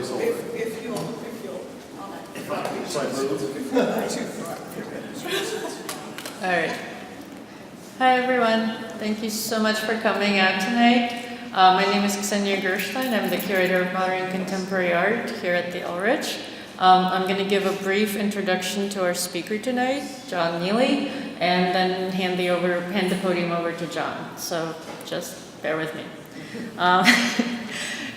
placeholder. If you'll, If I move. All right. Hi, everyone. Thank you so much for coming out tonight. My name is Ksenia Gerstein. I'm the Curator of Modern and Contemporary Art here at the Ulrich. I'm going to give a brief introduction to our speaker tonight, John Neely, and then hand the podium over to John. So just bear with me.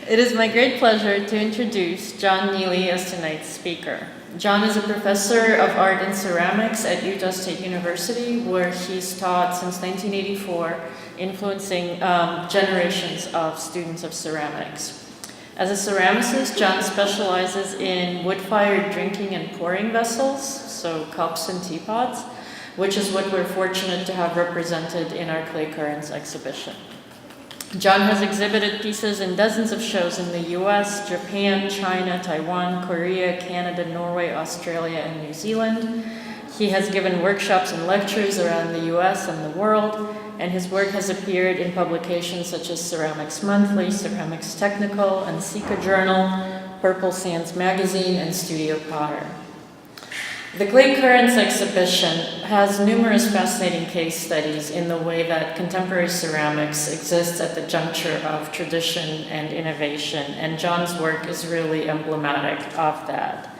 It is my great pleasure to introduce John Neely as tonight's speaker. John is a professor of art and ceramics at Utah State University, where he's taught since 1984, influencing generations of students of ceramics. As a ceramicist, John specializes in wood-fired drinking and pouring vessels, so cups and teapots, which is what we're fortunate to have represented in our Clay Currents exhibition. John has exhibited pieces in dozens of shows in the US, Japan, China, Taiwan, Korea, Canada, Norway, Australia, and New Zealand. He has given workshops and lectures around the US and the world, and his work has appeared in publications such as Ceramics Monthly, Ceramics Technical, and Sika Journal, Purple Sands Magazine, and Studio Potter. The Clay Currents exhibition has numerous fascinating case studies in the way that contemporary ceramics exists at the juncture of tradition and innovation, and John's work is really emblematic of that.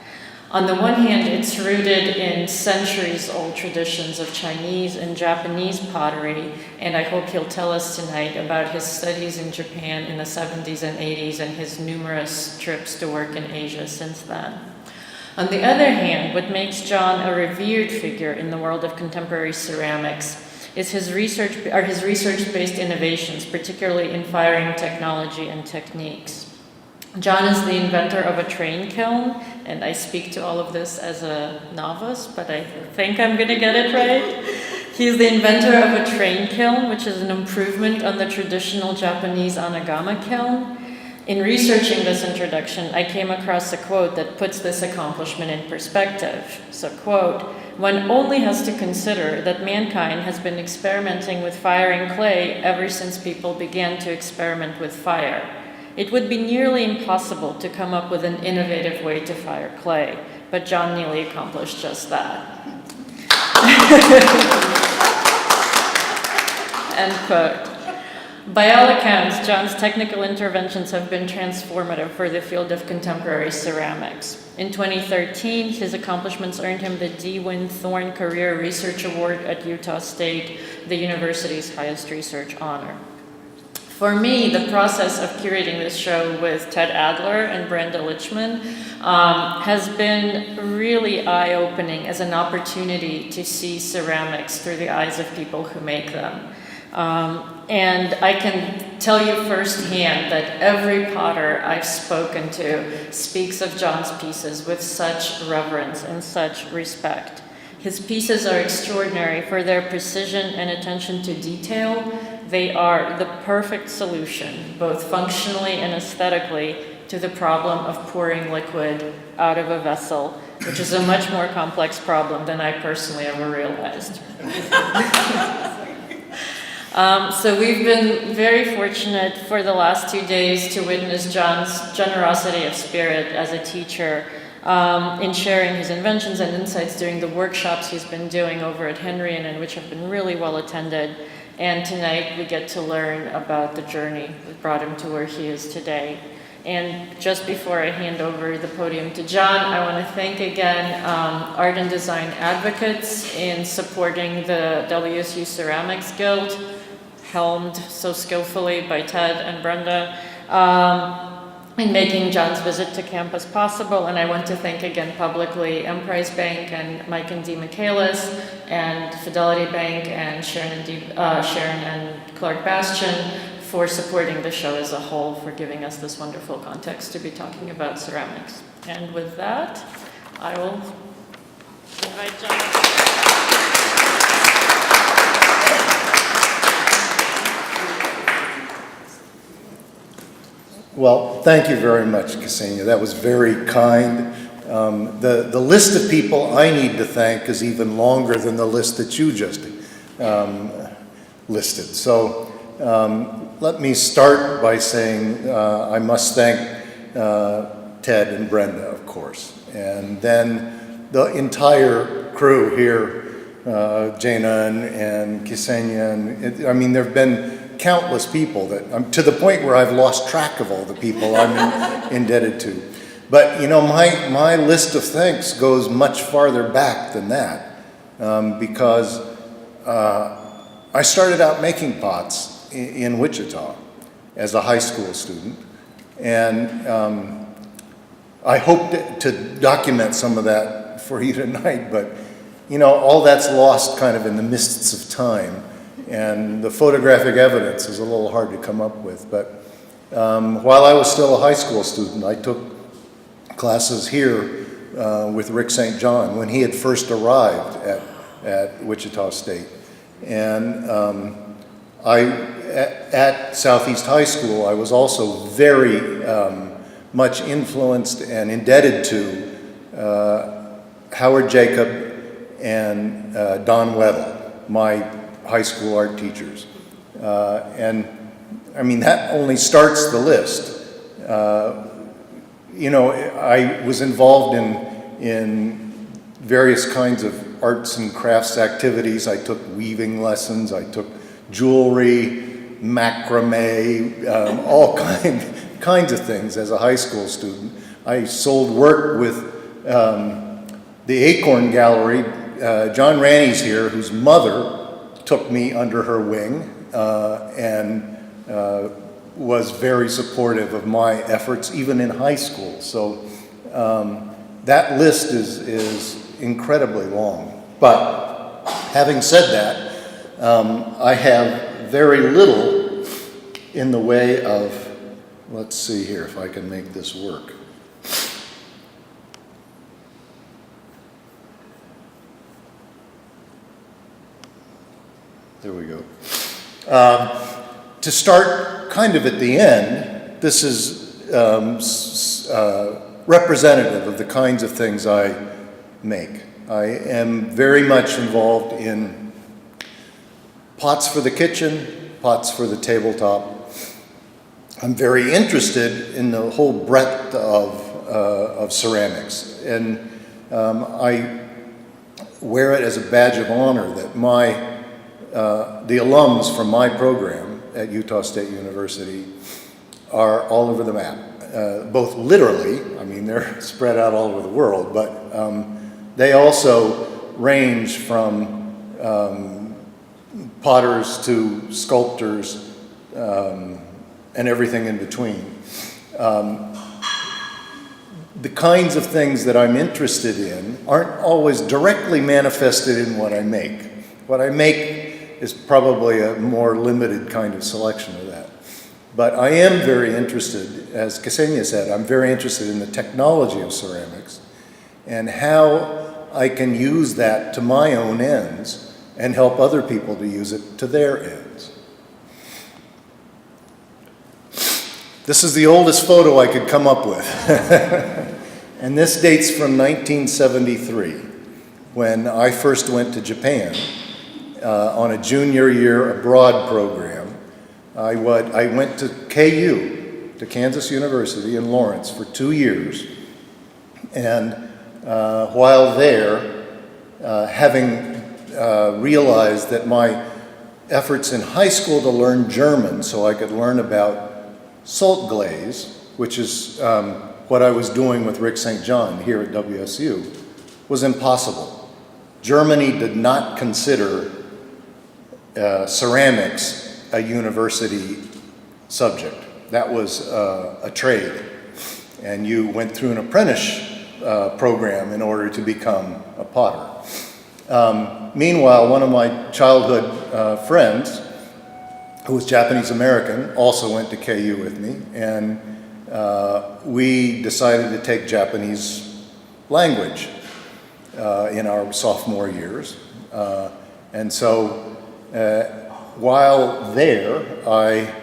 On the one hand, it's rooted in centuries-old traditions of Chinese and Japanese pottery, and I hope he'll tell us tonight about his studies in Japan in the 70s and 80s and his numerous trips to work in Asia since then. On the other hand, what makes John a revered figure in the world of contemporary ceramics is his research-based innovations, particularly in firing technology and techniques. John is the inventor of a train kiln, and I speak to all of this as a novice, but I think I'm going to get it right. He's the inventor of a train kiln, which is an improvement on the traditional Japanese anagama kiln. In researching this introduction, I came across a quote that puts this accomplishment in perspective. So, quote, "One only has to consider that mankind has been experimenting with firing clay ever since people began to experiment with fire. It would be nearly impossible to come up with an innovative way to fire clay, but John Neely accomplished just that." End quote. By all accounts, John's technical interventions have been transformative for the field of contemporary ceramics. In 2013, his accomplishments earned him the D. Wynn Thorne Career Research Award at Utah State, the university's highest research honor. For me, the process of curating this show with Ted Adler and Brenda Lichman has been really eye-opening as an opportunity to see ceramics through the eyes of people who make them. And I can tell you firsthand that every potter I've spoken to speaks of John's pieces with such reverence and such respect. His pieces are extraordinary for their precision and attention to detail. They are the perfect solution, both functionally and aesthetically, to the problem of pouring liquid out of a vessel, which is a much more complex problem than I personally ever realized. So we've been very fortunate for the last 2 days to witness John's generosity of spirit as a teacher in sharing his inventions and insights during the workshops he's been doing over at Henry and which have been really well attended. And tonight we get to learn about the journey that brought him to where he is today. And just before I hand over the podium to John, I want to thank again Art and Design Advocates in supporting the WSU Ceramics Guild, helmed so skillfully by Ted and Brenda, in making John's visit to campus possible. And I want to thank again publicly Emprise Bank and Mike and Dee Michaelis, and Fidelity Bank and Sharon and Clark Bastian for supporting the show as a whole, for giving us this wonderful context to be talking about ceramics. And with that, I will invite John. Well, thank you very much, Ksenia. That was very kind. The list of people I need to thank is even longer than the list that you just listed. So let me start by saying I must thank Ted and Brenda, of course. And then the entire crew here, Jaina and Ksenia, and I mean, there have been countless people that I'm to the point where I've lost track of all the people I'm indebted to. But you know, my list of thanks goes much farther back than that, because I started out making pots in Wichita as a high school student, and I hope to document some of that for you tonight, but you know, all that's lost kind of in the mists of time, and the photographic evidence is a little hard to come up with. But while I was still a high school student, I took classes here with Rick St. John when he had first arrived at Wichita State. And at Southeast High School, I was also very much influenced and indebted to Howard Jacob and Don Weddle, my high school art teachers. And I mean, that only starts the list. You know, I was involved in various kinds of arts and crafts activities. I took weaving lessons, I took jewelry, macrame, all kinds of things as a high school student. I sold work with the Acorn Gallery. John Ranney's here, whose mother took me under her wing and was very supportive of my efforts, even in high school. So that list is incredibly long. But having said that, I have very little in the way of, let's see here if I can make this work. There we go. To start kind of at the end, this is representative of the kinds of things I make. I am very much involved in pots for the kitchen, pots for the tabletop. I'm very interested in the whole breadth of ceramics, and I wear it as a badge of honor that the alums from my program at Utah State University are all over the map, both literally, I mean, they're spread out all over the world, but they also range from potters to sculptors and everything in between. The kinds of things that I'm interested in aren't always directly manifested in what I make. What I make is probably a more limited kind of selection of that. But I am very interested, as Ksenia said, I'm very interested in the technology of ceramics and how I can use that to my own ends and help other people to use it to their ends. This is the oldest photo I could come up with. And this dates from 1973, when I first went to Japan on a junior year abroad program. I went to KU, to Kansas University in Lawrence, for 2 years. And while there, having realized that my efforts in high school to learn German so I could learn about salt glaze, which is what I was doing with Rick St. John here at WSU, was impossible. Germany did not consider ceramics a university subject. That was a trade, and you went through an apprentice program in order to become a potter. Meanwhile, one of my childhood friends, who was Japanese American, also went to KU with me, and we decided to take Japanese language in our sophomore years. And so while there, I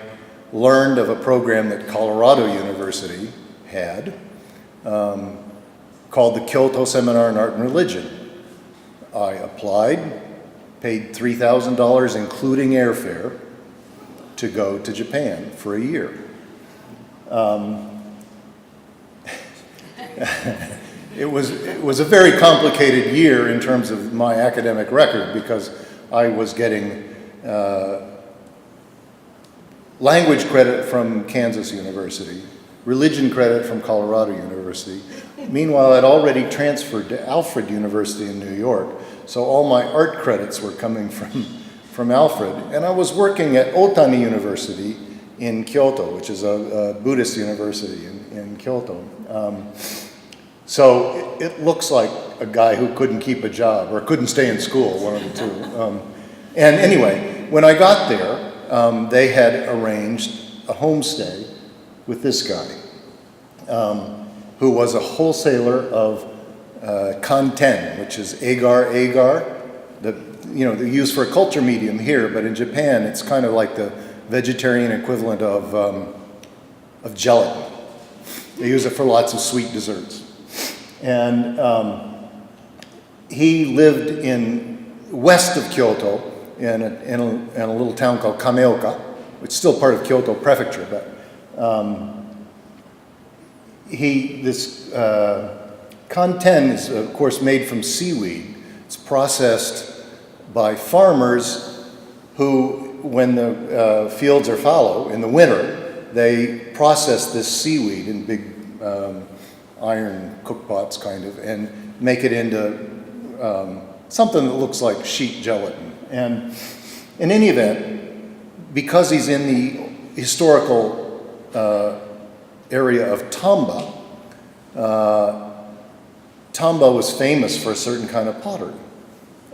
learned of a program that Colorado University had called the Kyoto Seminar in Art and Religion. I applied, paid $3,000 including airfare to go to Japan for a year. it was a very complicated year in terms of my academic record because I was getting language credit from Kansas University, religion credit from Colorado University. Meanwhile, I'd already transferred to Alfred University in New York, so all my art credits were coming from Alfred. And I was working at Otani University in Kyoto, which is a Buddhist university in Kyoto. So it looks like a guy who couldn't keep a job or couldn't stay in school, one of the two. And anyway, when I got there, they had arranged a homestay with this guy, who was a wholesaler of kanten, which is agar, they use for a culture medium here, but in Japan it's kind of like the vegetarian equivalent of gelatin. They use it for lots of sweet desserts. And he lived west of Kyoto in a little town called Kameoka, which is still part of Kyoto Prefecture, but this kanten is, of course, made from seaweed. It's processed by farmers who, when the fields are fallow in the winter, they process this seaweed in big iron cookpots, kind of, and make it into something that looks like sheet gelatin. And in any event, because he's in the historical area of Tamba, Tamba was famous for a certain kind of pottery.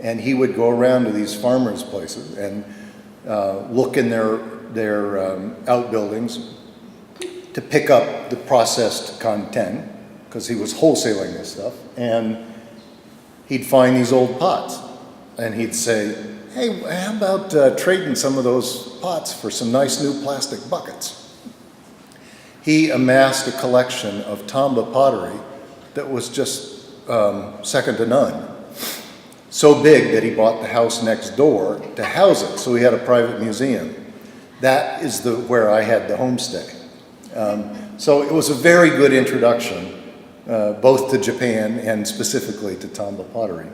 And he would go around to these farmers' places and look in their outbuildings to pick up the processed kanten, because he was wholesaling this stuff. And he'd find these old pots. And he'd say, hey, how about trading some of those pots for some nice new plastic buckets? He amassed a collection of Tamba pottery that was just second to none. So big that he bought the house next door to house it, so he had a private museum. That is where I had the homestay. So it was a very good introduction, both to Japan and specifically to Tamba pottery.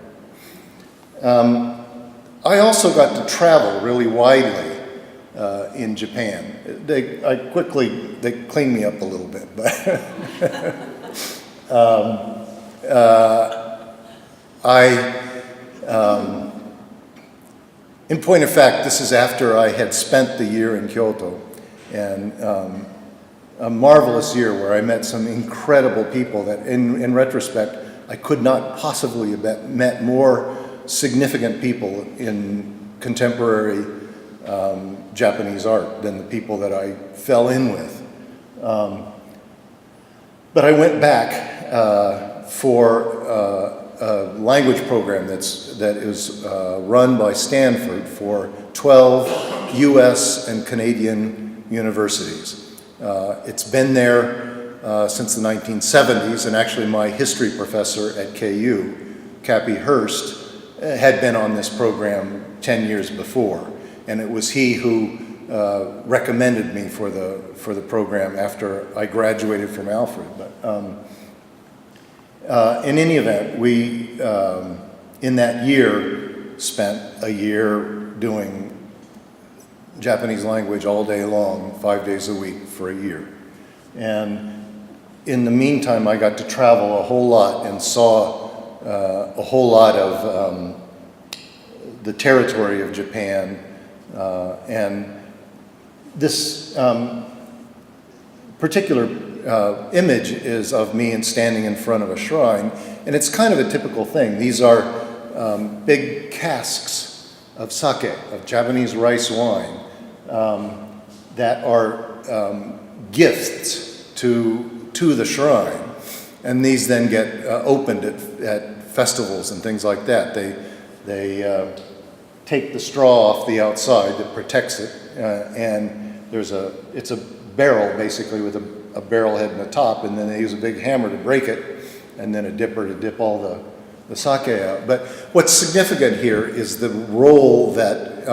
I also got to travel really widely in Japan. They cleaned me up a little bit, but in point of fact, this is after I had spent the year in Kyoto, and a marvelous year where I met some incredible people that, in retrospect, I could not possibly have met more significant people in contemporary Japanese art than the people that I fell in with. But I went back for a language program that is run by Stanford for 12 US and Canadian universities. It's been there since the 1970s, and actually my history professor at KU, Cappy Hurst, had been on this program 10 years before, and it was he who recommended me for the program after I graduated from Alfred. But in any event, we in that year spent a year doing Japanese language all day long, 5 days a week for a year. And in the meantime, I got to travel a whole lot and saw a whole lot of the territory of Japan. And this particular image is of me standing in front of a shrine, and it's kind of a typical thing. These are big casks of sake, of Japanese rice wine, that are gifts to the shrine, and these then get opened at festivals and things like that. They take the straw off the outside that protects it, and it's a barrel basically with a barrel head and a top, and then they use a big hammer to break it, and then a dipper to dip all the sake out. But what's significant here is the role that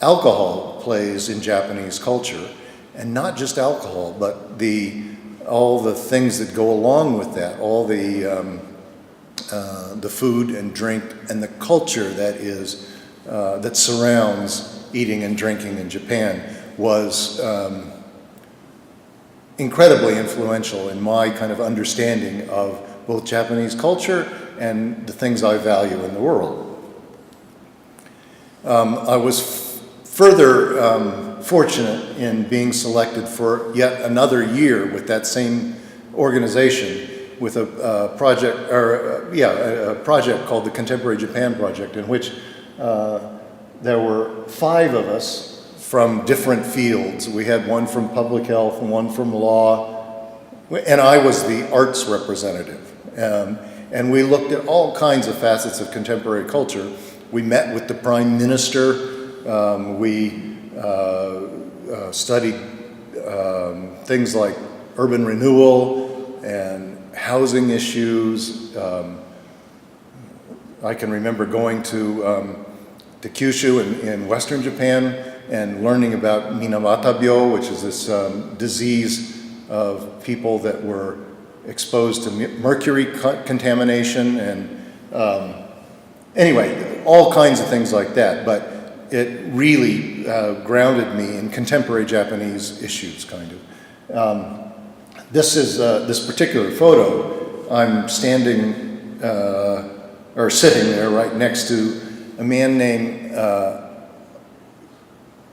alcohol plays in Japanese culture, and not just alcohol, but the all the things that go along with that, all the food and drink and the culture that is that surrounds eating and drinking in Japan was incredibly influential in my kind of understanding of both Japanese culture and the things I value in the world. I was further fortunate in being selected for yet another year with that same organization with a project, a project called the Contemporary Japan Project, in which there were 5 of us from different fields. We had one from public health and one from law, and I was the arts representative. And we looked at all kinds of facets of contemporary culture. We met with the Prime Minister. We studied things like urban renewal and housing issues. I can remember going to Kyushu in western Japan and learning about Minawatabyo, which is this disease of people that were exposed to mercury contamination, and anyway, all kinds of things like that. But it really grounded me in contemporary Japanese issues, kind of. This is this particular photo. I'm standing or sitting there right next to a man named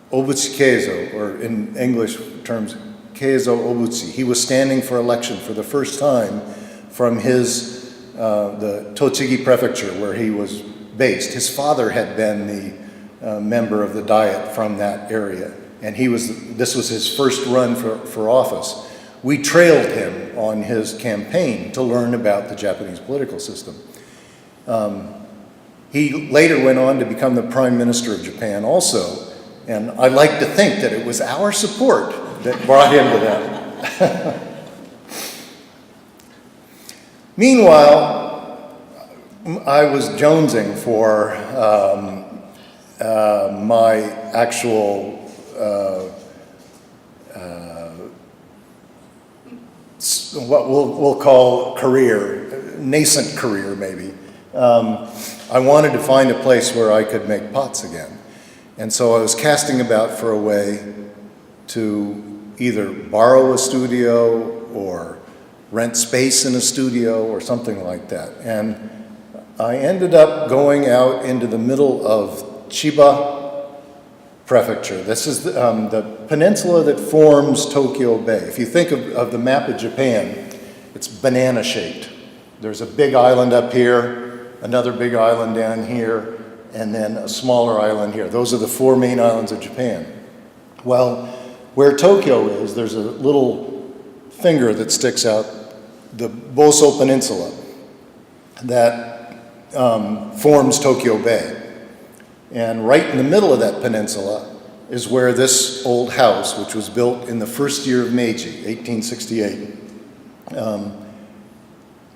Obutsu Keizo, or in English terms, Keizo Obutsu. He was standing for election for the first time from his the Tochigi prefecture where he was based. His father had been the member of the Diet from that area, and this was his first run for office. We trailed him on his campaign to learn about the Japanese political system. He later went on to become the Prime Minister of Japan also, and I like to think that it was our support that brought him to that. Meanwhile, I was jonesing for my actual what we'll call career, nascent career maybe. I wanted to find a place where I could make pots again. And so I was casting about for a way to either borrow a studio or rent space in a studio or something like that. And I ended up going out into the middle of Chiba Prefecture. This is the peninsula that forms Tokyo Bay. If you think of the map of Japan, it's banana-shaped. There's a big island up here, another big island down here, and then a smaller island here. Those are the 4 main islands of Japan. Well, where Tokyo is, there's a little finger that sticks out, the Boso Peninsula, that forms Tokyo Bay. And right in the middle of that peninsula is where this old house, which was built in the first year of Meiji, 1868,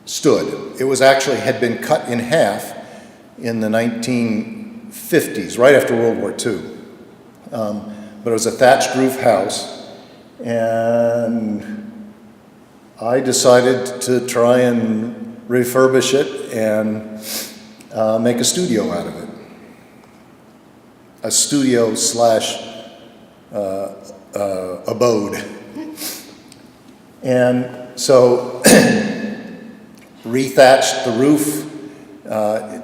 stood. It was actually had been cut in half in the 1950s, right after World War II. But it was a thatched roof house, and I decided to try and refurbish it and make a studio out of it. A studio slash abode. And so rethatched the roof.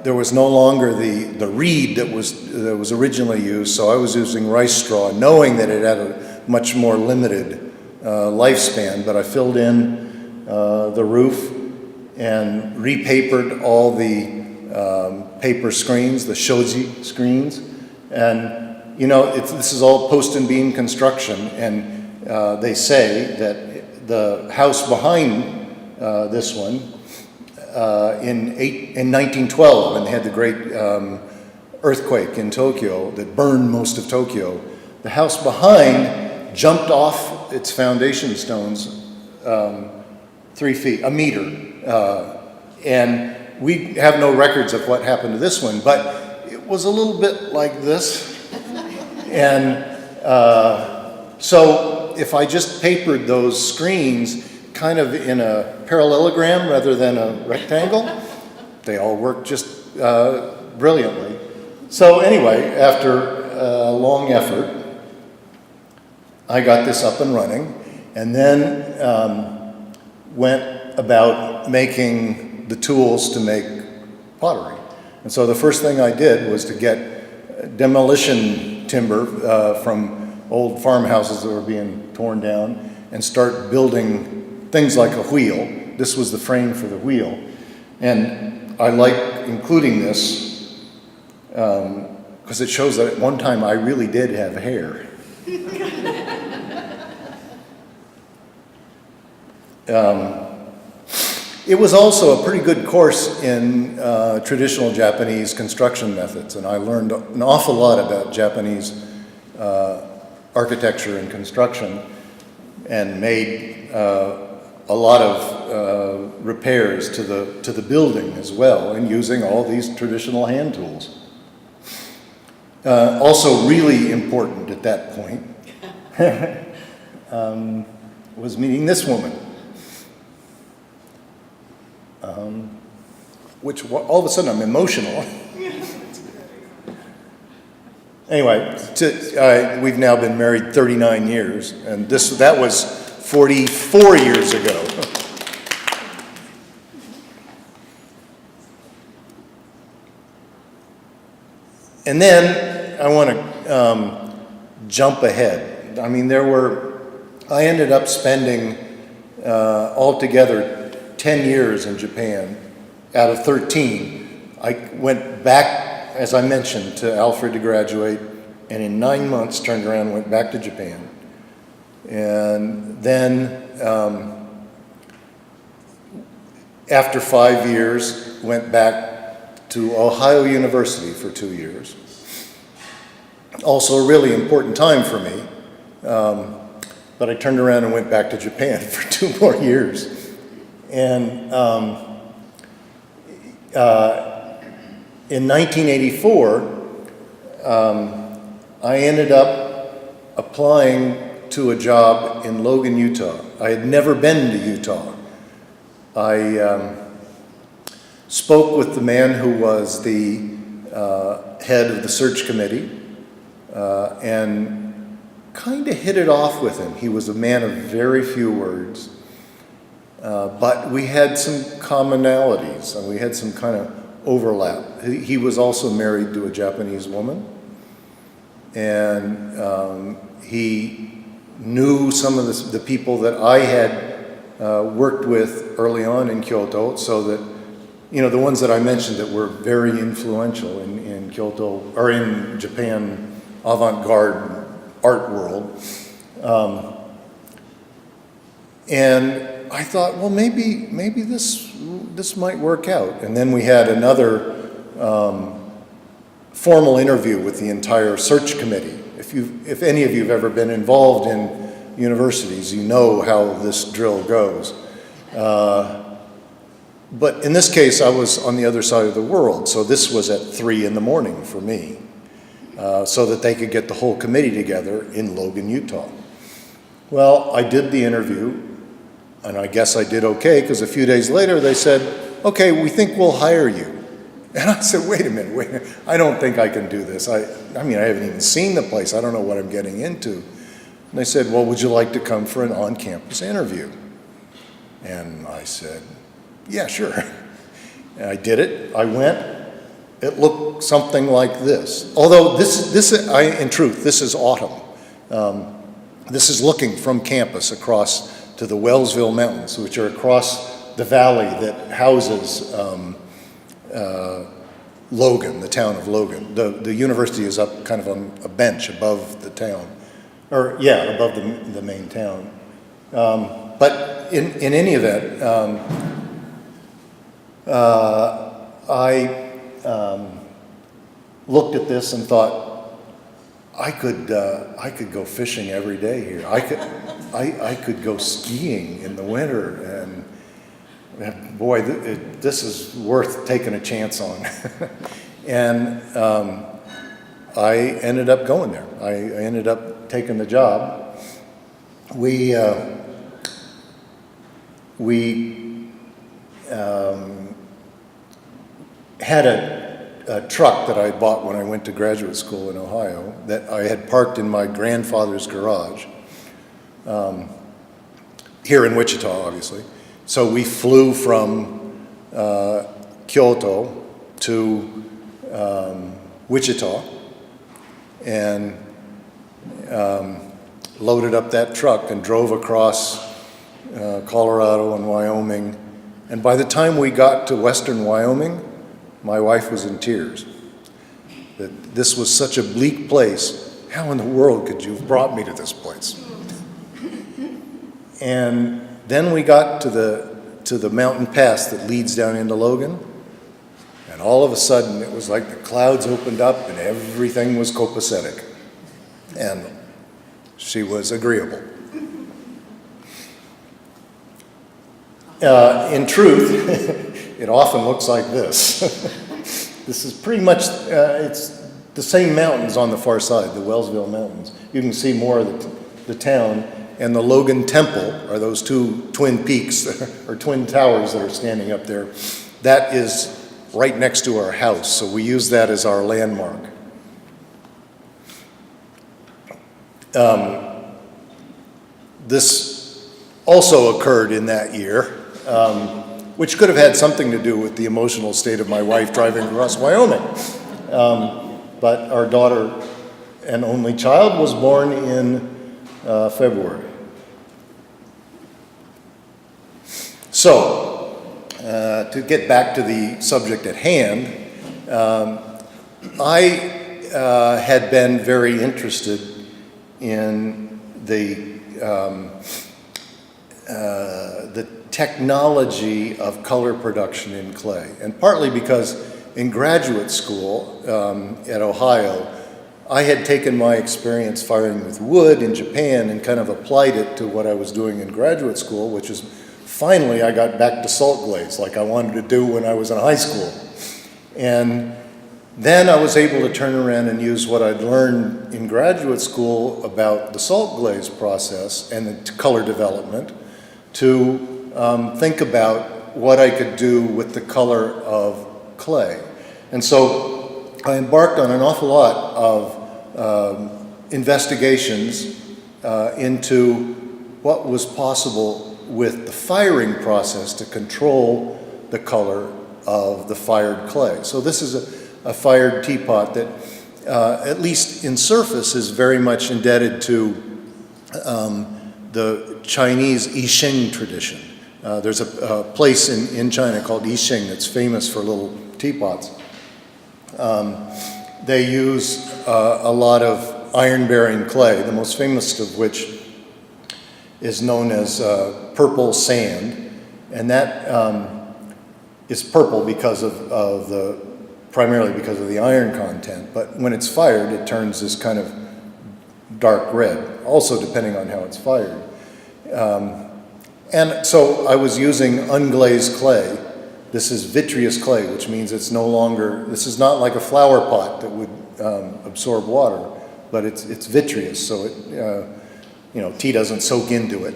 There was no longer the reed that was originally used, so I was using rice straw, knowing that it had a much more limited lifespan, but I filled in the roof and repapered all the paper screens, the shoji screens. And, you know, this is all post and beam construction, and they say that the house behind this one, in 1912, when they had the great earthquake in Tokyo that burned most of Tokyo, the house behind jumped off its foundation stones 3 feet, a meter. And we have no records of what happened to this one, but it was a little bit like this. And so if I just papered those screens, kind of in a parallelogram rather than a rectangle. They all work just brilliantly. So anyway, after a long effort, I got this up and running, and then went about making the tools to make pottery. And so the first thing I did was to get demolition timber from old farmhouses that were being torn down and start building things like a wheel. This was the frame for the wheel. And I like including this because it shows that at one time I really did have hair. It was also a pretty good course in traditional Japanese construction methods, and I learned an awful lot about Japanese architecture and construction, and made a lot of repairs to the building as well, and using all these traditional hand tools. Also really important at that point was meeting this woman. Which all of a sudden I'm emotional. Anyway, we've now been married 39 years, and that was 44 years ago. And then I want to jump ahead. I mean, I ended up spending altogether 10 years in Japan out of 13. I went back, as I mentioned, to Alfred to graduate, and in 9 months turned around and went back to Japan. And then after 5 years, went back to Ohio University for 2 years. Also a really important time for me, but I turned around and went back to Japan for 2 more years. And in 1984, I ended up applying to a job in Logan, Utah. I had never been to Utah. I spoke with the man who was the head of the search committee and kind of hit it off with him. He was a man of very few words. But we had some commonalities, and we had some kind of overlap. He was also married to a Japanese woman, and he knew some of the people that I had worked with early on in Kyoto, so that, you know, the ones that I mentioned that were very influential in Kyoto, or in Japan avant-garde art world. And I thought, well, maybe this might work out. And then we had another formal interview with the entire search committee. If any of you have ever been involved in universities, you know how this drill goes. But in this case, I was on the other side of the world, so this was at 3 in the morning for me, so that they could get the whole committee together in Logan, Utah. Well, I did the interview. And I guess I did okay, because a few days later they said, okay, we think we'll hire you. And I said, wait a minute, I don't think I can do this. I mean, I haven't even seen the place. I don't know what I'm getting into. And they said, well, would you like to come for an on-campus interview? And I said, yeah, sure. And I did it. I went. It looked something like this. Although in truth, this is autumn. This is looking from campus across to the Wellsville Mountains, which are across the valley that houses Logan, the town of Logan. The university is up kind of on a bench above the town, above the main town. But in any event, I looked at this and thought, I could go fishing every day here. I could go skiing in the winter, and boy, this is worth taking a chance on. And I ended up going there. I ended up taking the job. we had a truck that I bought when I went to graduate school in Ohio that I had parked in my grandfather's garage, here in Wichita, obviously. So we flew from Kyoto to Wichita and loaded up that truck and drove across Colorado and Wyoming. And by the time we got to western Wyoming, my wife was in tears. That this was such a bleak place. How in the world could you have brought me to this place? And then we got to the mountain pass that leads down into Logan. And all of a sudden, it was like the clouds opened up and everything was copacetic. And she was agreeable. In truth, it often looks like this. This is pretty much, it's the same mountains on the far side, the Wellsville Mountains. You can see more of the town. And the Logan Temple are those two twin peaks, or twin towers that are standing up there. That is right next to our house, so we use that as our landmark. This also occurred in that year, which could have had something to do with the emotional state of my wife driving across Wyoming. But our daughter and only child was born in February. So, to get back to the subject at hand, I had been very interested in the technology of color production in clay, and partly because in graduate school at Ohio, I had taken my experience firing with wood in Japan and kind of applied it to what I was doing in graduate school, which is finally I got back to salt glaze like I wanted to do when I was in high school. And then I was able to turn around and use what I'd learned in graduate school about the salt glaze process and the color development to think about what I could do with the color of clay. And so I embarked on an awful lot of investigations into what was possible with the firing process to control the color of the fired clay. So this is a fired teapot that, at least in surface, is very much indebted to the Chinese I Ching tradition. There's a place in China called I Ching that's famous for little teapots. They use a lot of iron-bearing clay, the most famous of which is known as purple sand, and that is purple because of primarily because of the iron content, but when it's fired, it turns this kind of dark red, also depending on how it's fired. And so I was using unglazed clay. This is vitreous clay, which means it's no longer, this is not like a flower pot that would absorb water, but it's vitreous, so it, tea doesn't soak into it.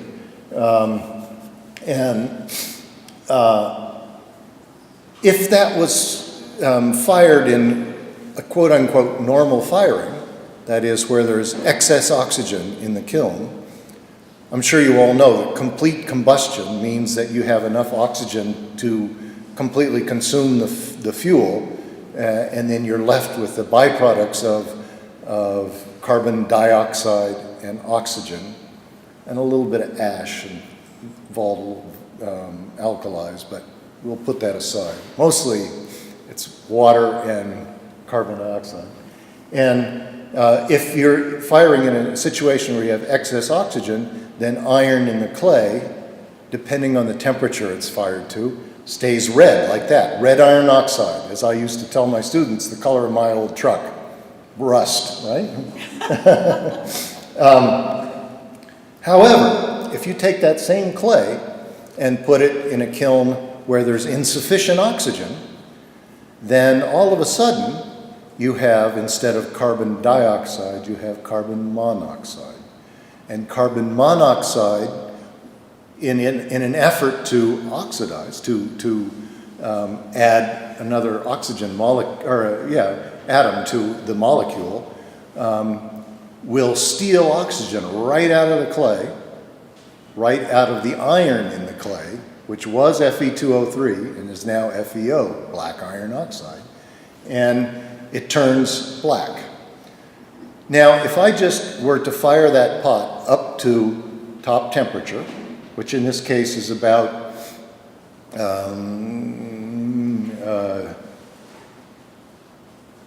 If that was fired in a quote-unquote normal firing, that is where there's excess oxygen in the kiln, I'm sure you all know that complete combustion means that you have enough oxygen to completely consume the fuel, and then you're left with the byproducts of carbon dioxide and oxygen, and a little bit of ash and volatile alkalis, but we'll put that aside. Mostly it's water and carbon dioxide. And if you're firing in a situation where you have excess oxygen, then iron in the clay, depending on the temperature it's fired to, stays red like that. Red iron oxide, as I used to tell my students, the color of my old truck. Rust, right? However, if you take that same clay and put it in a kiln where there's insufficient oxygen, then all of a sudden you have, instead of carbon dioxide, you have carbon monoxide. And carbon monoxide in an effort to oxidize, to add another oxygen atom to the molecule, will steal oxygen right out of the clay, right out of the iron in the clay, which was Fe2O3 and is now FeO, black iron oxide, and it turns black. Now, if I just were to fire that pot up to top temperature, which in this case is about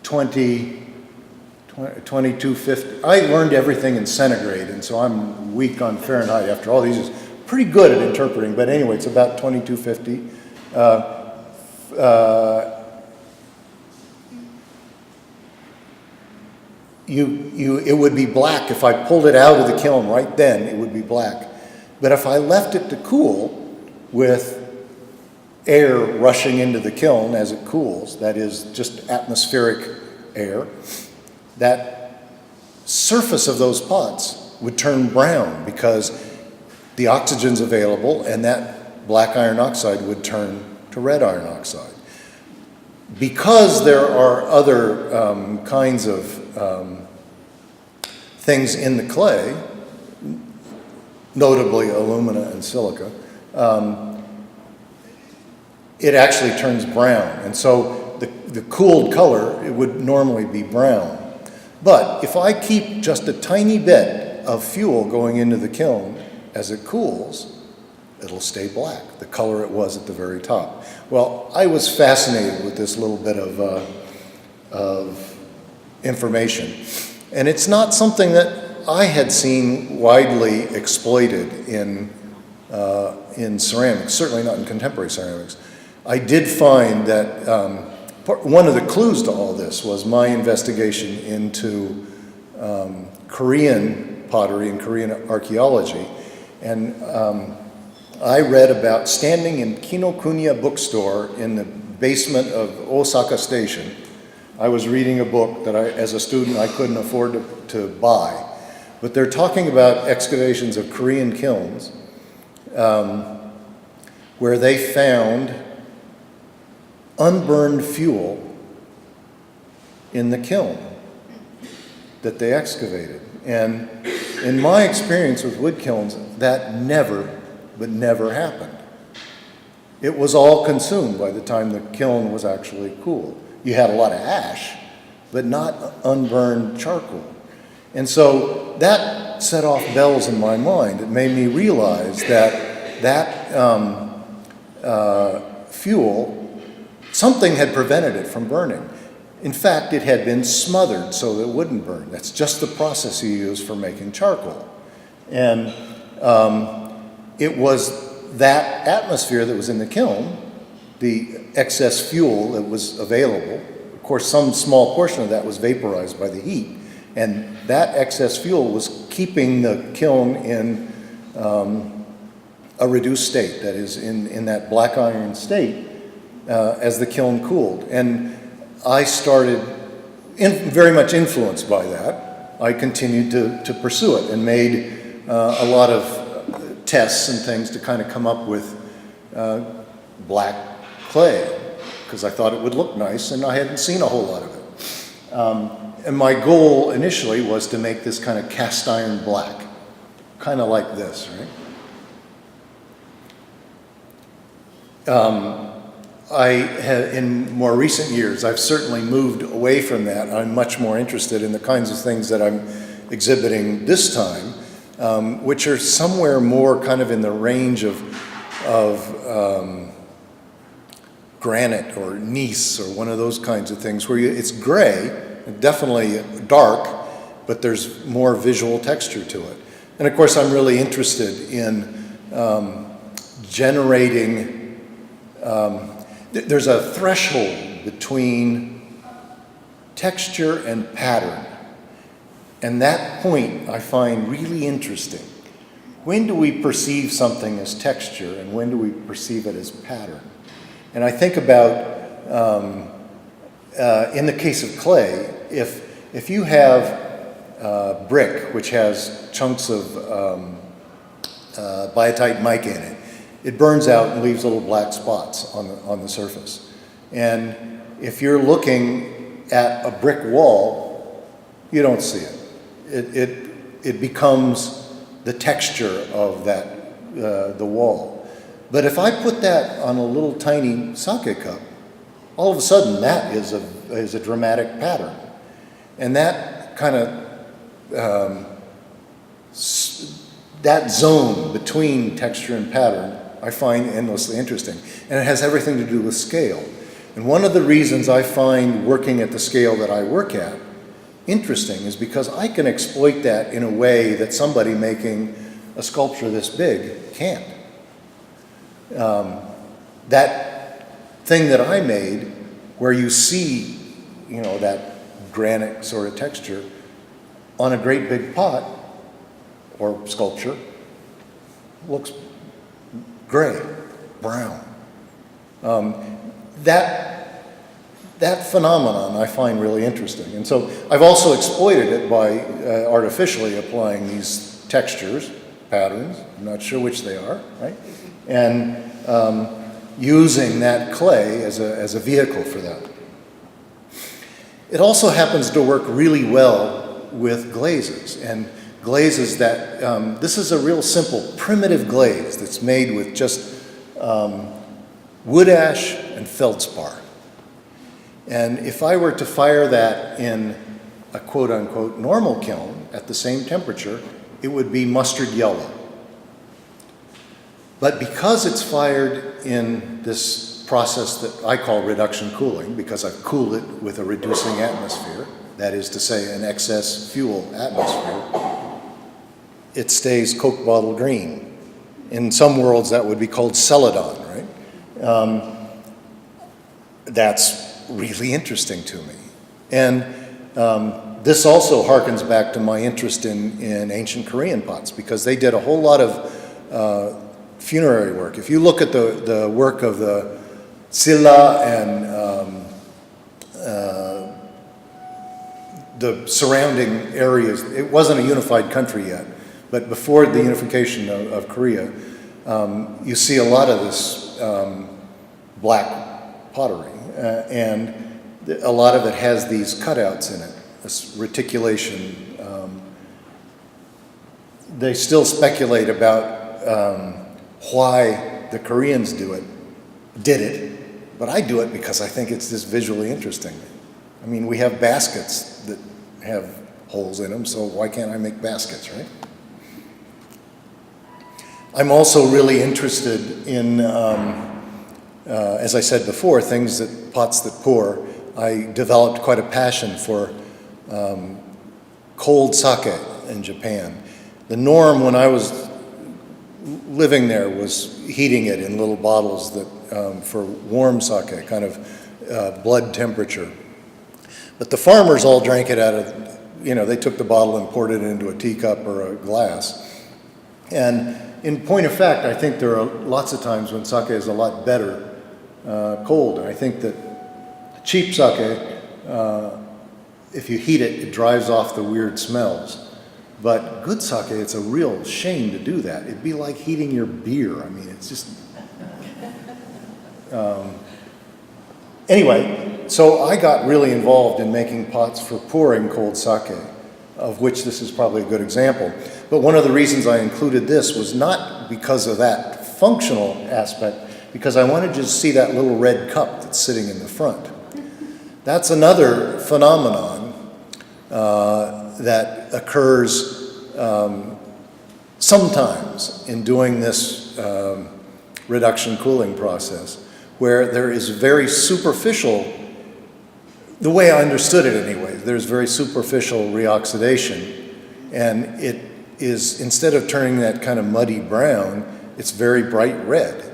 2250. I learned everything in centigrade, and so I'm weak on Fahrenheit after all these years. Pretty good at interpreting, but anyway, it's about 2250. It would be black. If I pulled it out of the kiln right then, it would be black. But if I left it to cool with air rushing into the kiln as it cools, that is just atmospheric air, that surface of those pots would turn brown because the oxygen's available, and that black iron oxide would turn to red iron oxide. Because there are other kinds of things in the clay, notably alumina and silica, it actually turns brown. And so the cooled color, it would normally be brown. But if I keep just a tiny bit of fuel going into the kiln as it cools, it'll stay black, the color it was at the very top. Well, I was fascinated with this little bit of information. And it's not something that I had seen widely exploited in ceramics, certainly not in contemporary ceramics. I did find that one of the clues to all this was my investigation into Korean pottery and Korean archaeology. And I read about standing in Kinokuniya bookstore in the basement of Osaka Station. I was reading a book that as a student, I couldn't afford to buy. But they're talking about excavations of Korean kilns where they found unburned fuel in the kiln that they excavated. And in my experience with wood kilns, that never happened. It was all consumed by the time the kiln was actually cooled. You had a lot of ash, but not unburned charcoal. And so that set off bells in my mind. It made me realize that fuel, something had prevented it from burning. In fact, it had been smothered so that it wouldn't burn. That's just the process you use for making charcoal. And it was that atmosphere that was in the kiln, the excess fuel that was available. Of course, some small portion of that was vaporized by the heat. And that excess fuel was keeping the kiln in a reduced state, that is, in that black iron state as the kiln cooled. And I started, very much influenced by that, I continued to pursue it and made a lot of tests and things to kind of come up with black clay, because I thought it would look nice and I hadn't seen a whole lot of it. And my goal initially was to make this kind of cast iron black, kind of like this, right? In more recent years, I've certainly moved away from that. I'm much more interested in the kinds of things that I'm exhibiting this time, which are somewhere more kind of in the range of granite or gneiss or one of those kinds of things where it's gray, definitely dark, but there's more visual texture to it. And of course, I'm really interested in generating, there's a threshold between texture and pattern. And that point I find really interesting. When do we perceive something as texture and when do we perceive it as pattern? And I think about, in the case of clay, if you have brick which has chunks of biotite mica in it, it burns out and leaves little black spots on the surface. And if you're looking at a brick wall, you don't see it. It becomes the texture of the wall. But if I put that on a little tiny sake cup, all of a sudden that is a dramatic pattern. And that kind of, that zone between texture and pattern I find endlessly interesting. And it has everything to do with scale. And one of the reasons I find working at the scale that I work at interesting is because I can exploit that in a way that somebody making a sculpture this big can't. That thing that I made, where you see, that granite sort of texture on a great big pot or sculpture, looks gray, brown. That phenomenon I find really interesting. And so I've also exploited it by artificially applying these textures, patterns, I'm not sure which they are, right? And using that clay as a vehicle for that. It also happens to work really well with glazes, and glazes that, this is a real simple primitive glaze that's made with just wood ash and feldspar. And if I were to fire that in a quote-unquote normal kiln at the same temperature, it would be mustard yellow. But because it's fired in this process that I call reduction cooling, because I've cooled it with a reducing atmosphere, that is to say an excess fuel atmosphere, it stays Coke bottle green. In some worlds that would be called celadon, right? That's really interesting to me. And this also harkens back to my interest in ancient Korean pots, because they did a whole lot of funerary work. If you look at the work of the Silla and the surrounding areas, it wasn't a unified country yet, but before the unification of Korea, you see a lot of this black pottery. And a lot of it has these cutouts in it, this reticulation. They still speculate about why the Koreans did it, but I do it because I think it's just visually interesting. I mean, we have baskets that have holes in them, so why can't I make baskets, right? I'm also really interested in, as I said before, pots that pour. I developed quite a passion for cold sake in Japan. The norm when I was living there was heating it in little bottles that for warm sake, kind of blood temperature. But the farmers all drank it out of, they took the bottle and poured it into a teacup or a glass. And in point of fact, I think there are lots of times when sake is a lot better cold. And I think that cheap sake, if you heat it, it drives off the weird smells. But good sake, it's a real shame to do that. It'd be like heating your beer. I mean, it's just... Anyway, so I got really involved in making pots for pouring cold sake, of which this is probably a good example. But one of the reasons I included this was not because of that functional aspect, because I wanted you to see that little red cup that's sitting in the front. That's another phenomenon that occurs sometimes in doing this reduction cooling process, where there is very superficial, the way I understood it anyway, there's very superficial reoxidation, and it is, instead of turning that kind of muddy brown, it's very bright red.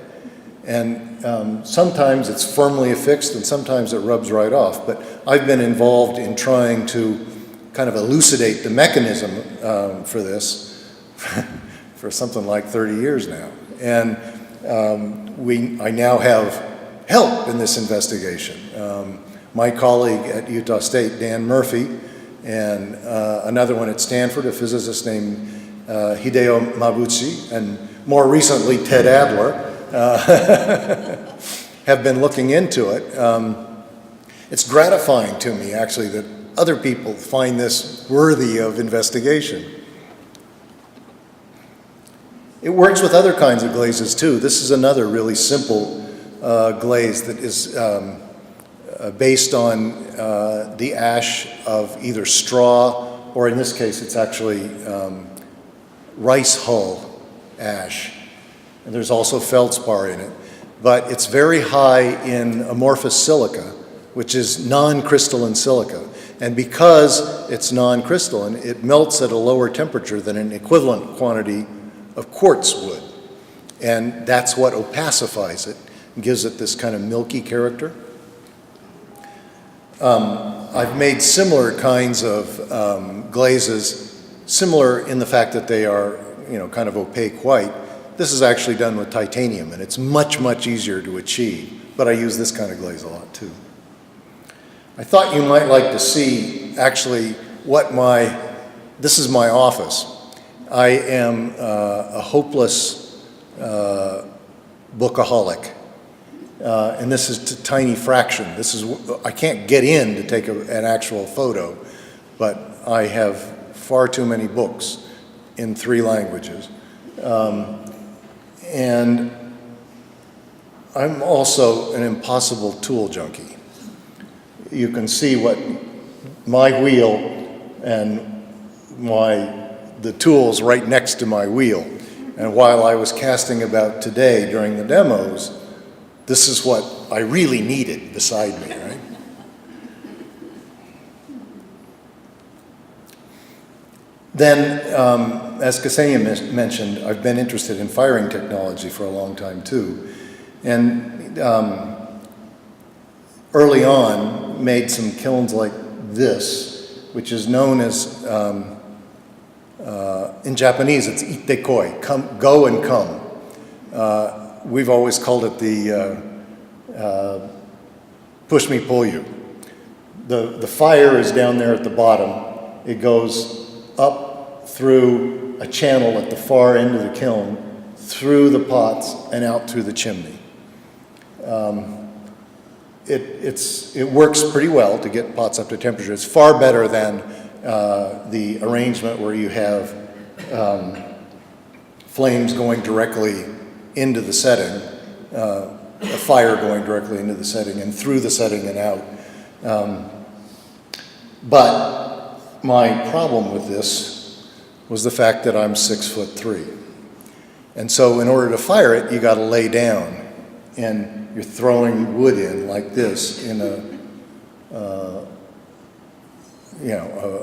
And sometimes it's firmly affixed and sometimes it rubs right off, but I've been involved in trying to kind of elucidate the mechanism for this for something like 30 years now. And I now have help in this investigation. My colleague at Utah State, Dan Murphy, and another one at Stanford, a physicist named Hideo Mabuchi, and more recently Ted Adler, have been looking into it. It's gratifying to me, actually, that other people find this worthy of investigation. It works with other kinds of glazes, too. This is another really simple glaze that is based on the ash of either straw, or in this case, it's actually rice hull ash. And there's also feldspar in it. But it's very high in amorphous silica, which is non-crystalline silica. And because it's non-crystalline, it melts at a lower temperature than an equivalent quantity of quartz would. And that's what opacifies it and gives it this kind of milky character. I've made similar kinds of glazes, similar in the fact that they are, kind of opaque white. This is actually done with titanium, and it's much, much easier to achieve. But I use this kind of glaze a lot, too. I thought you might like to see, actually, this is my office. I am a hopeless bookaholic. And this is a tiny fraction. I can't get in to take an actual photo, but I have far too many books in 3 languages. And I'm also an impossible tool junkie. You can see what my wheel and the tools right next to my wheel. And while I was casting about today during the demos, this is what I really needed beside me, right? Then, as Ksenia mentioned, I've been interested in firing technology for a long time too. And early on, made some kilns like this, which is known as, in Japanese, it's itekoi, go and come. We've always called it the push me, pull you. The fire is down there at the bottom. It goes up through a channel at the far end of the kiln, through the pots, and out through the chimney. It works pretty well to get pots up to temperature. It's far better than the arrangement where you have flames going directly into the setting, a fire going directly into the setting and through the setting and out. But my problem with this was the fact that I'm 6'3". And so in order to fire it, you got to lay down, and you're throwing wood in like this in a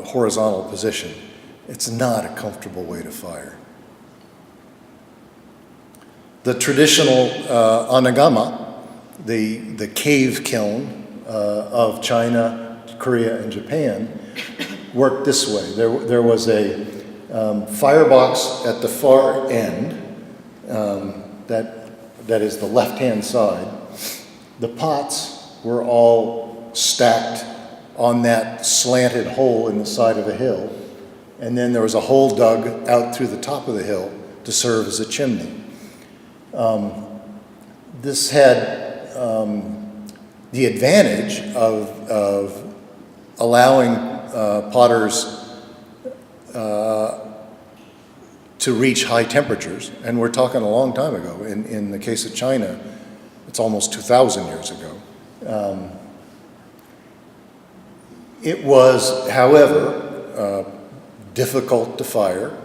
horizontal position. It's not a comfortable way to fire. The traditional anagama, the cave kiln of China, Korea, and Japan, worked this way. There was a firebox at the far end, that is the left-hand side. The pots were all stacked on that slanted hole in the side of a hill, and then there was a hole dug out through the top of the hill to serve as a chimney. This had the advantage of allowing potters to reach high temperatures, and we're talking a long time ago. In the case of China, it's almost 2,000 years ago. It was, however, difficult to fire,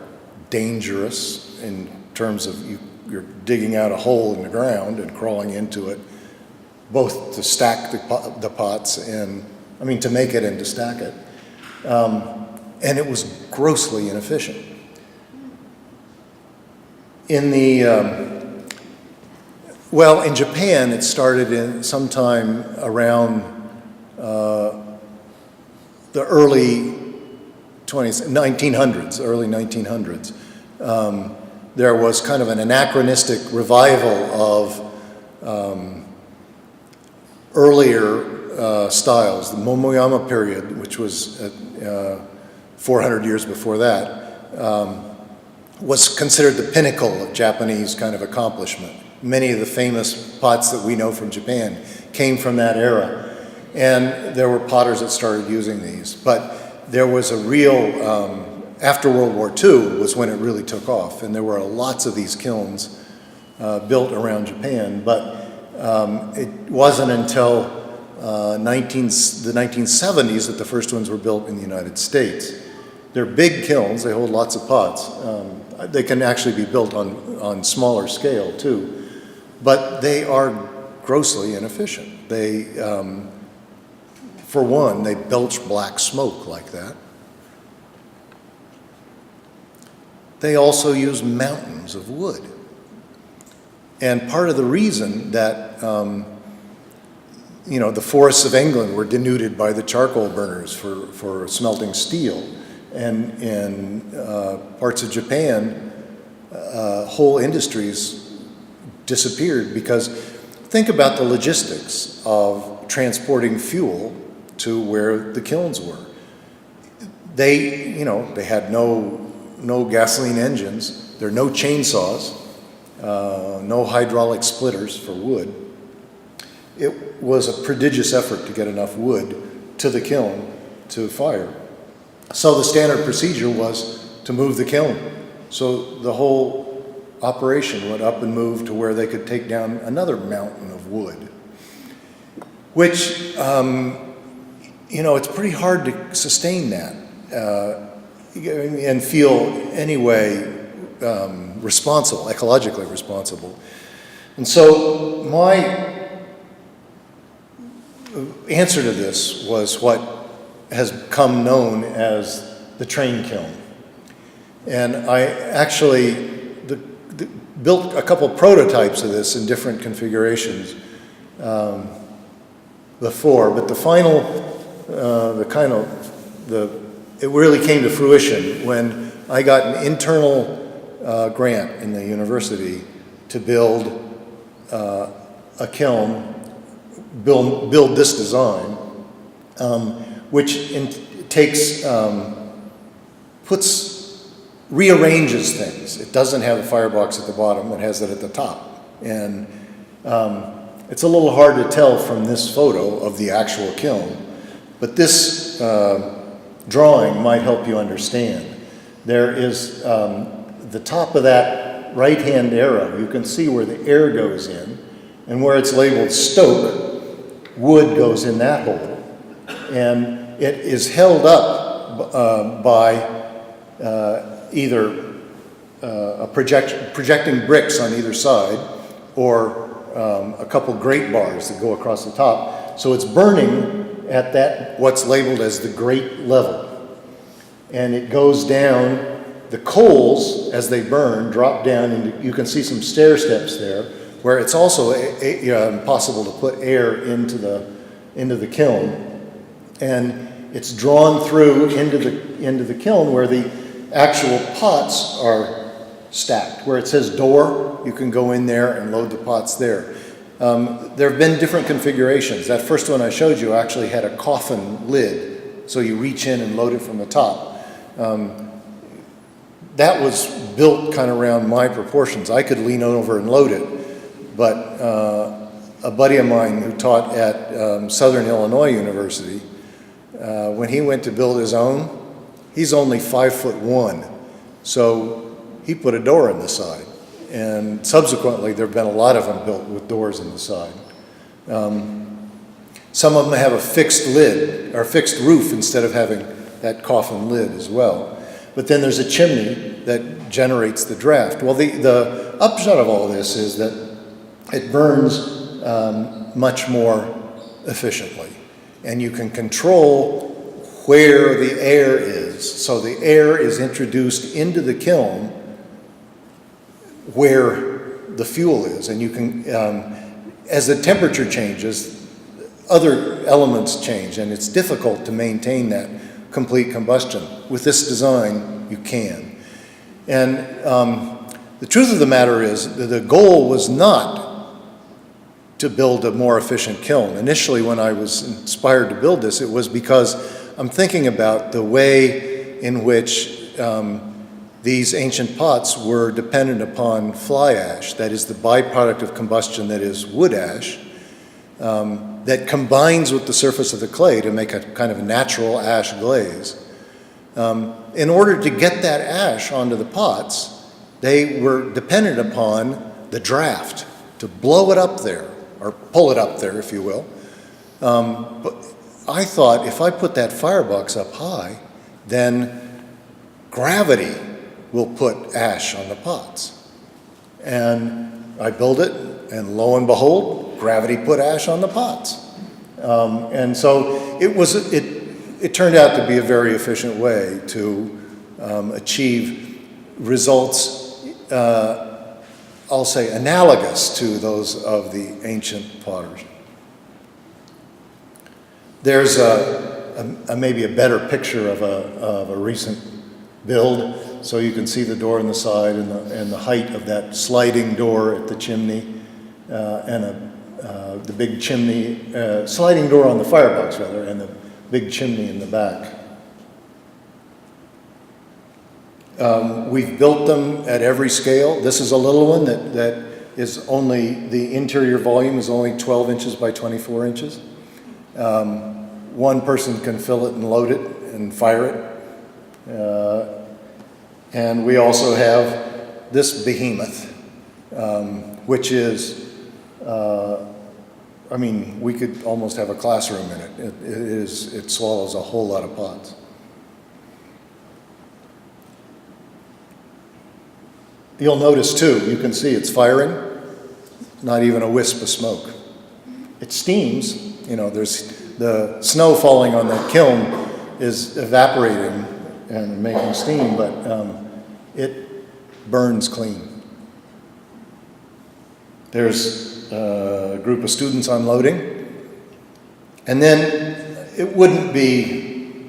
dangerous in terms of you're digging out a hole in the ground and crawling into it, both to stack the pots and, to make it and to stack it. And it was grossly inefficient. In Japan, it started in sometime around the early 1900s, early 1900s. There was kind of an anachronistic revival of earlier styles, the Momoyama period, which was 400 years before that, was considered the pinnacle of Japanese kind of accomplishment. Many of the famous pots that we know from Japan came from that era. And there were potters that started using these. But there was a real, after World War II was when it really took off. And there were lots of these kilns built around Japan. But it wasn't until the 1970s that the first ones were built in the United States. They're big kilns, they hold lots of pots. They can actually be built on smaller scale too. But they are grossly inefficient. They, for one, they belch black smoke like that. They also use mountains of wood. And part of the reason that the forests of England were denuded by the charcoal burners for smelting steel, and in parts of Japan, whole industries disappeared because think about the logistics of transporting fuel to where the kilns were. They had no gasoline engines, there are no chainsaws, no hydraulic splitters for wood. It was a prodigious effort to get enough wood to the kiln to fire. So the standard procedure was to move the kiln. So the whole operation went up and moved to where they could take down another mountain of wood, which, it's pretty hard to sustain that and feel anyway responsible, ecologically responsible. And so my answer to this was what has become known as the train kiln. And I actually built a couple prototypes of this in different configurations before, but the final, it really came to fruition when I got an internal grant in the university to build a kiln, build this design, which rearranges things. It doesn't have a firebox at the bottom, it has it at the top. And it's a little hard to tell from this photo of the actual kiln, but this drawing might help you understand. There is the top of that right-hand arrow, you can see where the air goes in, and where it's labeled stoke, wood goes in that hole. And it is held up by either projecting bricks on either side or a couple grate bars that go across the top. So it's burning at that, what's labeled as the grate level. And it goes down, the coals, as they burn, drop down, and you can see some stair steps there, where it's also possible to put air into the kiln. And it's drawn through into the kiln where the actual pots are stacked. Where it says door, you can go in there and load the pots there. There have been different configurations. That first one I showed you actually had a coffin lid, so you reach in and load it from the top. That was built kind of around my proportions. I could lean over and load it, but a buddy of mine who taught at Southern Illinois University, when he went to build his own, he's only 5'1", so he put a door in the side. And subsequently, there have been a lot of them built with doors in the side. Some of them have a fixed lid, or fixed roof, instead of having that coffin lid as well. But then there's a chimney that generates the draft. Well, the upshot of all this is that it burns much more efficiently. And you can control where the air is. So the air is introduced into the kiln where the fuel is. And you can, as the temperature changes, other elements change, and it's difficult to maintain that complete combustion. With this design, you can. And the truth of the matter is that the goal was not to build a more efficient kiln. Initially, when I was inspired to build this, it was because I'm thinking about the way in which these ancient pots were dependent upon fly ash, that is the byproduct of combustion that is wood ash, that combines with the surface of the clay to make a kind of natural ash glaze. In order to get that ash onto the pots, they were dependent upon the draft, to blow it up there, or pull it up there, if you will. But I thought if I put that firebox up high, then gravity will put ash on the pots. And I built it, and lo and behold, gravity put ash on the pots. And so it turned out to be a very efficient way to achieve results, I'll say, analogous to those of the ancient potters. There's maybe a better picture of a recent build, so you can see the door on the side and the height of that sliding door at the chimney, and the big chimney, sliding door on the firebox rather, and the big chimney in the back. We've built them at every scale. This is a little one that is only, the interior volume is only 12 inches by 24 inches. One person can fill it and load it and fire it. And we also have this behemoth, which is, I mean, we could almost have a classroom in it. It swallows a whole lot of pots. You'll notice too, you can see it's firing, not even a wisp of smoke. It steams, you know, there's the snow falling on the kiln is evaporating and making steam, but it burns clean. There's a group of students unloading, and then it wouldn't be,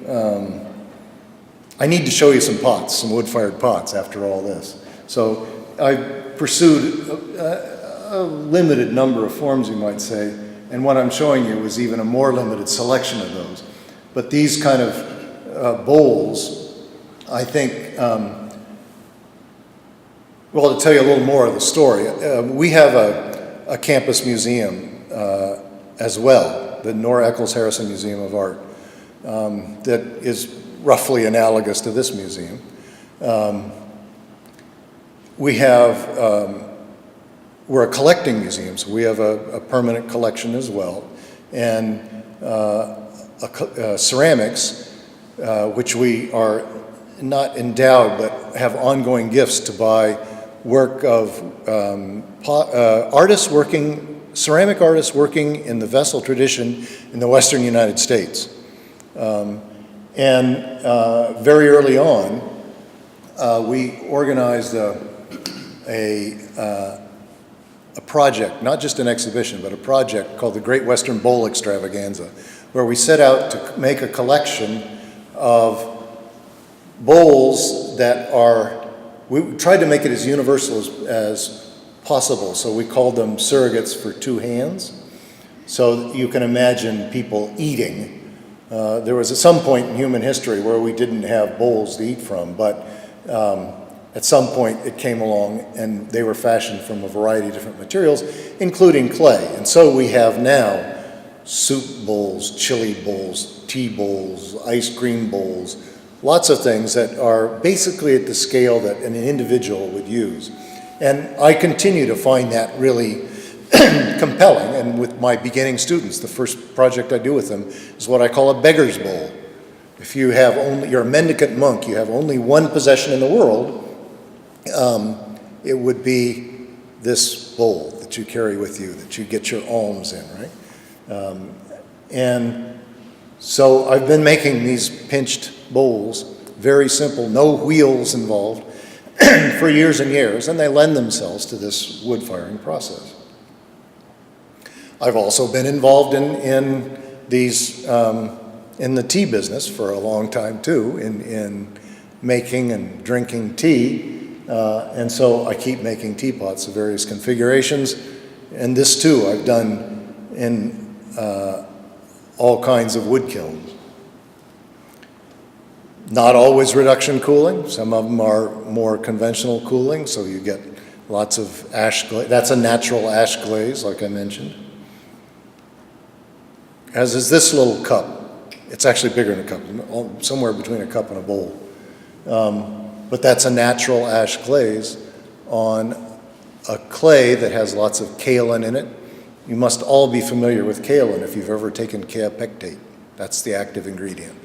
I need to show you some pots, some wood-fired pots after all this. So I pursued a limited number of forms, you might say, and what I'm showing you is even a more limited selection of those. But these kind of bowls, I think, well, to tell you a little more of the story, we have a campus museum as well, the Nora Eccles Harrison Museum of Art, that is roughly analogous to this museum. We have, we're a collecting museum, so we have a permanent collection as well, and ceramics, which we are not endowed but have ongoing gifts to buy work of artists working, ceramic artists working in the vessel tradition in the Western United States. And very early on, we organized a project, not just an exhibition, but a project called the Great Western Bowl Extravaganza, where we set out to make a collection of bowls that are, we tried to make it as universal as possible, so we called them surrogates for two hands. So you can imagine people eating. There was at some point in human history where we didn't have bowls to eat from, but at some point it came along and they were fashioned from a variety of different materials, including clay. And so we have now soup bowls, chili bowls, tea bowls, ice cream bowls, lots of things that are basically at the scale that an individual would use. And I continue to find that really compelling. And with my beginning students, the first project I do with them is what I call a beggar's bowl. If you have only, you're a mendicant monk, you have only one possession in the world, it would be this bowl that you carry with you, that you get your alms in, right? And so I've been making these pinched bowls, very simple, no wheels involved, for years and years, and they lend themselves to this wood firing process. I've also been involved in these, in the tea business for a long time too, in making and drinking tea. And so I keep making teapots of various configurations. And this too I've done in all kinds of wood kilns. Not always reduction cooling. Some of them are more conventional cooling, so you get lots of ash glaze. That's a natural ash glaze, like I mentioned. As is this little cup. It's actually bigger than a cup, somewhere between a cup and a bowl. But that's a natural ash glaze on a clay that has lots of kaolin in it. You must all be familiar with kaolin if you've ever taken kaopectate. That's the active ingredient.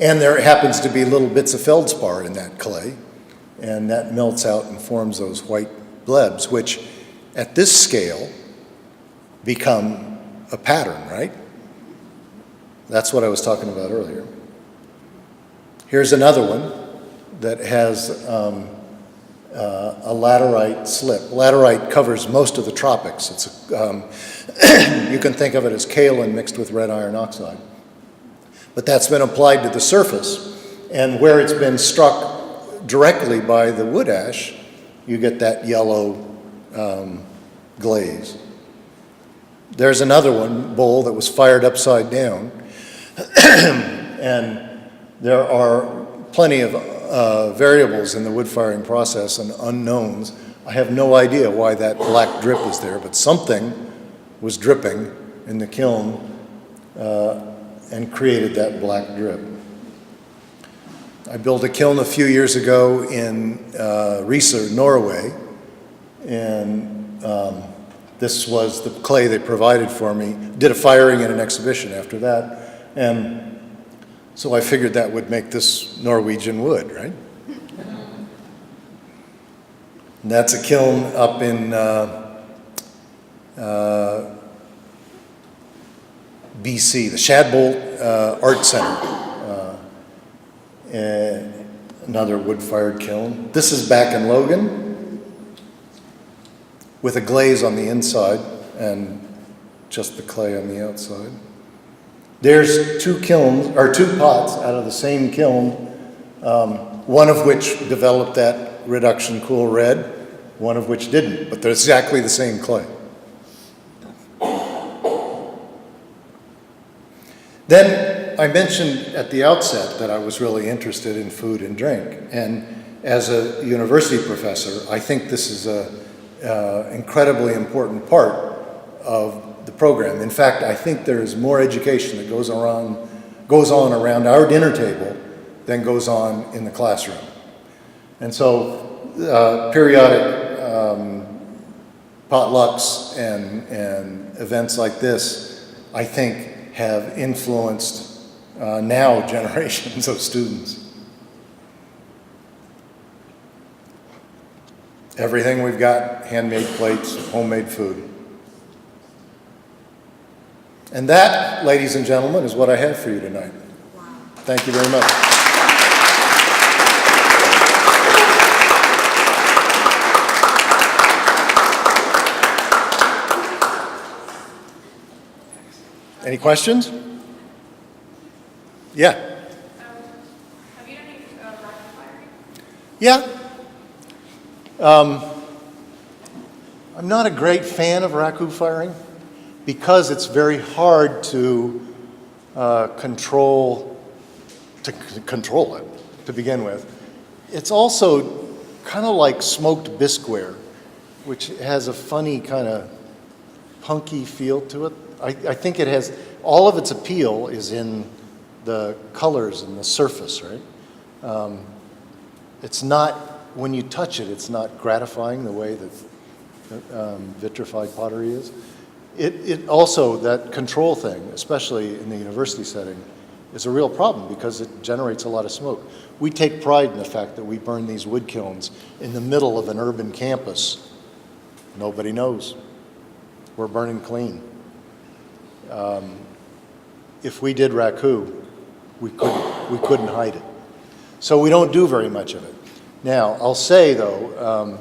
And there happens to be little bits of feldspar in that clay, and that melts out and forms those white blebs, which at this scale become a pattern, right? That's what I was talking about earlier. Here's another one that has a laterite slip. Laterite covers most of the tropics. It's you can think of it as kaolin mixed with red iron oxide. But that's been applied to the surface, and where it's been struck directly by the wood ash, you get that yellow glaze. There's another one, bowl, that was fired upside down, and there are plenty of variables in the wood firing process and unknowns. I have no idea why that black drip is there, but something was dripping in the kiln and created that black drip. I built a kiln a few years ago in Risør, Norway, and this was the clay they provided for me. Did a firing in an exhibition after that, and so I figured that would make this Norwegian wood, right? And that's a kiln up in BC, the Shadbolt Art Center, another wood-fired kiln. This is back in Logan with a glaze on the inside and just the clay on the outside. There's two pots out of the same kiln, one of which developed that reduction cool red, one of which didn't, but they're exactly the same clay. Then I mentioned at the outset that I was really interested in food and drink, and as a university professor, I think this is an incredibly important part of the program. In fact, I think there is more education that goes on around our dinner table than goes on in the classroom. And so periodic potlucks and events like this, I think, have influenced now generations of students. Everything we've got, handmade plates, homemade food. And that, ladies and gentlemen, is what I have for you tonight. Wow. Thank you very much. Any questions? Yeah. Have you done any rocket firing? Yeah. I'm not a great fan of raku firing because it's very hard to control it to begin with. It's also kind of like smoked bisqueware, which has a funny kind of punky feel to it. I think it has, all of its appeal is in the colors and the surface, right? It's not, when you touch it, it's not gratifying the way that vitrified pottery is. It also, that control thing, especially in the university setting, is a real problem because it generates a lot of smoke. We take pride in the fact that we burn these wood kilns in the middle of an urban campus. Nobody knows. We're burning clean. If we did raku, we couldn't hide it. So we don't do very much of it. Now, I'll say, though,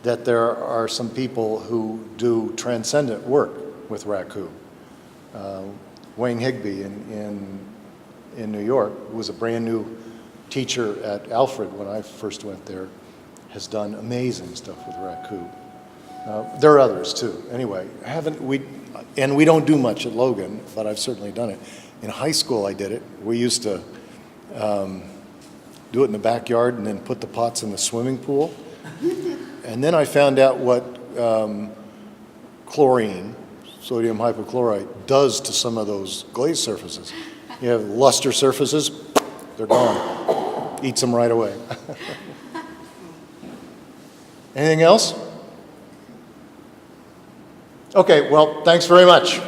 that there are some people who do transcendent work with raku. Wayne Higby in New York, who was a brand new teacher at Alfred when I first went there, has done amazing stuff with raku. There are others too. Anyway, we don't do much at Logan, but I've certainly done it. In high school, I did it. We used to do it in the backyard and then put the pots in the swimming pool. And then I found out what chlorine, sodium hypochlorite, does to some of those glazed surfaces. You have luster surfaces, they're gone. Eats them right away. Anything else? Okay, well, thanks very much.